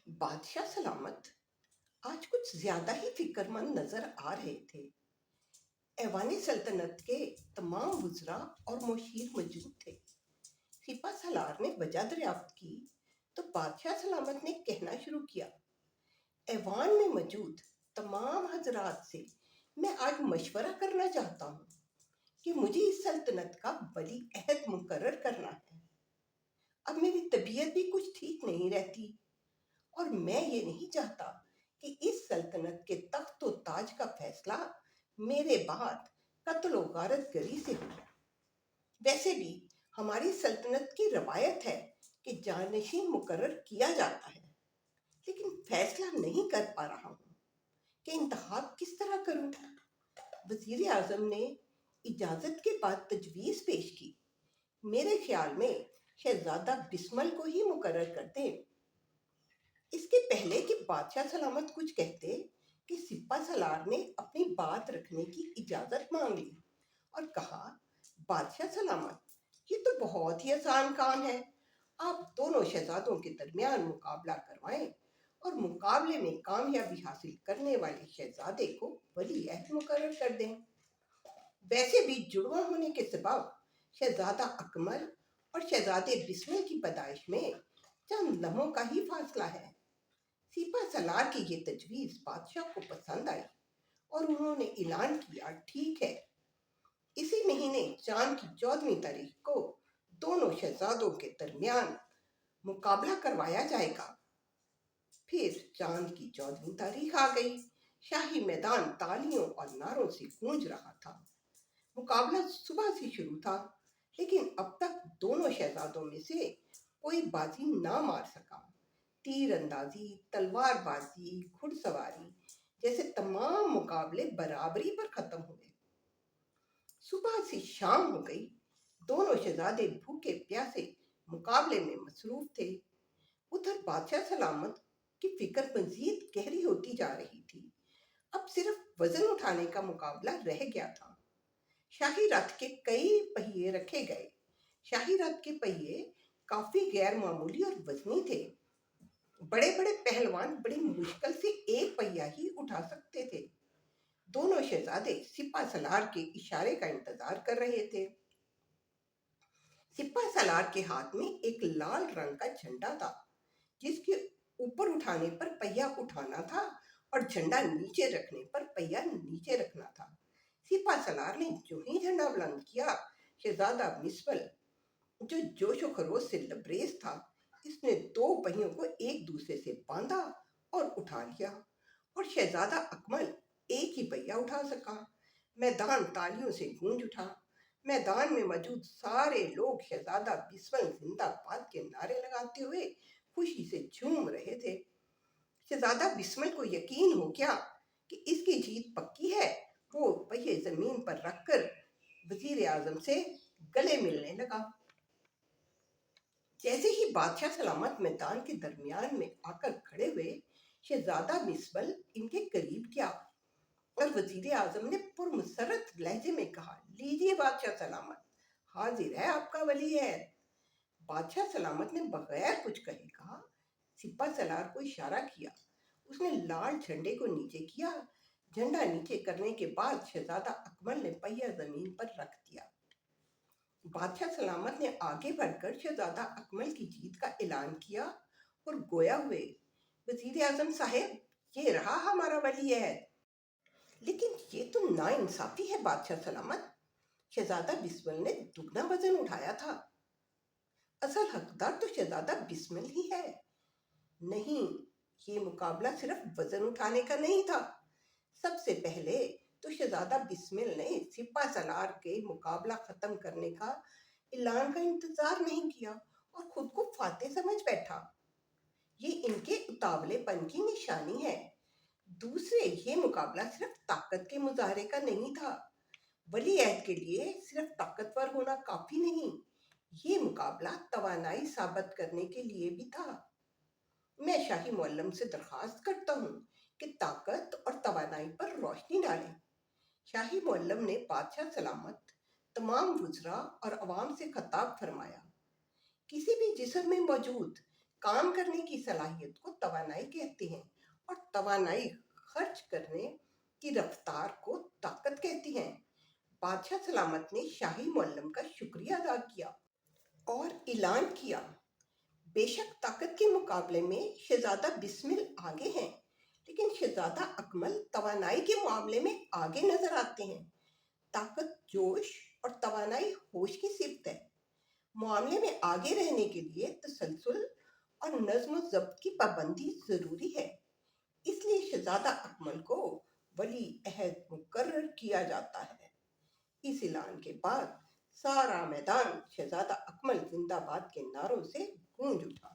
बादशाह सलामत आज कुछ ज्यादा ही फिक्रमंद नजर आ रहे थे। ऐवानी सल्तनत के तमाम वुज़रा और मुशीर मौजूद थे। सिपा सलार ने वजह दरियाफ्त की तो बादशाह सलामत ने कहना शुरू किया, ऐवान में मौजूद तमाम हजरात से मैं आज मशवरा करना चाहता हूँ कि मुझे इस सल्तनत का वली अहद मुकर्रर करना है। अब मेरी तबीयत भी कुछ ठीक नहीं रहती और मैं ये नहीं चाहता कि इस सल्तनत के तख्त व ताज का फैसला मेरे बाद कत्ल व गारत गरी से हो। वैसे भी हमारी सल्तनत की रवायत है कि जानशीन मुकर्रर किया जाता है, लेकिन फैसला नहीं कर पा रहा हूँ कि इंतखाब किस तरह करूँ। वजीर आजम ने इजाज़त के बाद तजवीज़ पेश की। मेरे ख्याल में शहजादा बिस्मल को ही मुकर्रर कर दें। इसके पहले कि बादशाह सलामत कुछ कहते कि सिपा सलार ने अपनी बात रखने की इजाज़त मांग ली और कहा, बादशाह सलामत, ये तो बहुत ही आसान काम है। आप दोनों शहजादों के दरमियान मुकाबला करवाएं और मुकाबले में कामयाबी हासिल करने वाले शहजादे को वली अहद मुकर्रर कर दें। वैसे भी जुड़वा होने के सबब शहजादा अकमल और शहजादे बिस्मिल की पैदाइश में चंद लम्हों का ही फासला है। सिपा सलार की ये तजवीज़ बादशाह को पसंद आई और उन्होंने ऐलान किया, ठीक है, इसी महीने चांद की 14वीं तारीख को दोनों शहजादों के दरमियान मुकाबला करवाया जाएगा। फिर चांद की 14वीं तारीख आ गई। शाही मैदान तालियों और नारों से गूंज रहा था। मुकाबला सुबह से शुरू था, लेकिन अब तक दोनों शहजादों में से कोई बाजी ना मार सका। तीर अंदाजी, तलवारबाजी, घुड़सवारी जैसे तमाम मुकाबले बराबरी पर खत्म हुए। सुबह से शाम हो गई। दोनों शहजादे भूखे प्यासे मुकाबले में मसरूफ थे। उधर बादशाह सलामत की फिक्र मजीद गहरी होती जा रही थी। अब सिर्फ वजन उठाने का मुकाबला रह गया था। शाही रथ के कई पहिए रखे गए। शाही रथ के पहिए काफी गैर मामूली और वजनी थे। बड़े बड़े पहलवान बड़ी मुश्किल से एक पहिया ही उठा सकते थे। दोनों शहजादे सिपा सलार के इशारे का इंतजार कर रहे थे। सिपा सलार के हाथ में एक लाल रंग का झंडा था, जिसके ऊपर उठाने पर पहिया उठाना था और झंडा नीचे रखने पर पहिया नीचे रखना था। सिपा सलार ने जो ही झंडा बुलंद किया, शहजादा बिस्मिल, जो जोश व खरोश से लबरेज था, इसने दो पहियों को एक दूसरे से बांधा और उठा लिया और शहजादा अकमल एक ही पहिया उठा सका। मैदान तालियों से गूंज उठा। मैदान में मौजूद सारे लोग शहजादा बिस्मिल जिंदाबाद के नारे लगाते हुए खुशी से झूम रहे थे। शहजादा बिस्मिल को यकीन हो गया कि इसकी जीत पक्की है। वो पहिए जमीन पर रखकर वजीर आजम से गले मिलने लगा। जैसे ही बादशाह सलामत मैदान के दरमियान में आकर खड़े हुए, शहजादा बिस्मिल इनके करीब गया और वजीर आजम ने पुरमसरत लहजे में कहा, लीजिए बादशाह सलामत, हाजिर है आपका वली है। बादशाह सलामत ने बगैर कुछ कहे कहा, सिपा सलार को इशारा किया। उसने लाल झंडे को नीचे किया। झंडा नीचे करने के बाद शहजादा अकमल ने पहिया जमीन पर रख दिया। बादशाह सलामत ने आगे बढ़कर शहजादा अकमल की जीत का ऐलान किया और गोया हुए, वजीर आजम साहब, ये रहा हमारा वली है। लेकिन ये तो नाइंसाफी है बादशाह सलामत। शहजादा बिस्मिल ने दुगना वजन उठाया था। असल हकदार तो शहजादा बिस्मिल ही है। नहीं, ये मुकाबला सिर्फ वजन उठाने का नहीं था। सबसे पहले तो शहजादा बिस्मिल ने सिपा सलार के मुकाबला खत्म करने का ऐलान का इंतजार नहीं किया और खुद को फातेह समझ बैठा। ये इनके उतावलेपन की निशानी है। दूसरे, ये मुकाबला सिर्फ ताकत के मुजाहरे का नहीं था। वली अहद के लिए सिर्फ ताकतवर होना काफी नहीं, ये मुकाबला तवानाई साबित करने के लिए भी था। मैं शाही मुअल्लम से दरखास्त करता हूँ कि ताकत और तवानाई पर रोशनी डालें। शाही मुअल्लम ने बादशाह सलामत, तमाम वुज़रा और अवाम से खिताब फरमाया, किसी भी जिस्म में मौजूद काम करने की सलाहियत को तवानाई कहते हैं और तवानाई खर्च करने की रफ्तार को ताकत कहती हैं। बादशाह सलामत ने शाही मुअल्लम का शुक्रिया अदा किया और ऐलान किया, बेशक ताकत के मुकाबले में शहजादा बिस्मिल आगे हैं, लेकिन शहजादा अकमल तवानाई के मामले में आगे नजर आते हैं। ताकत जोश और तवानाई होश की सिफ्त है। मामले में आगे रहने के लिए तसलसल और नज्म ज़ब्त की पाबंदी जरूरी है। इसलिए शहजादा अकमल को वली अहद मुकर्रर किया जाता है। इस ऐलान के बाद सारा मैदान शहजादा अकमल जिंदाबाद के नारों से गूंज उठा।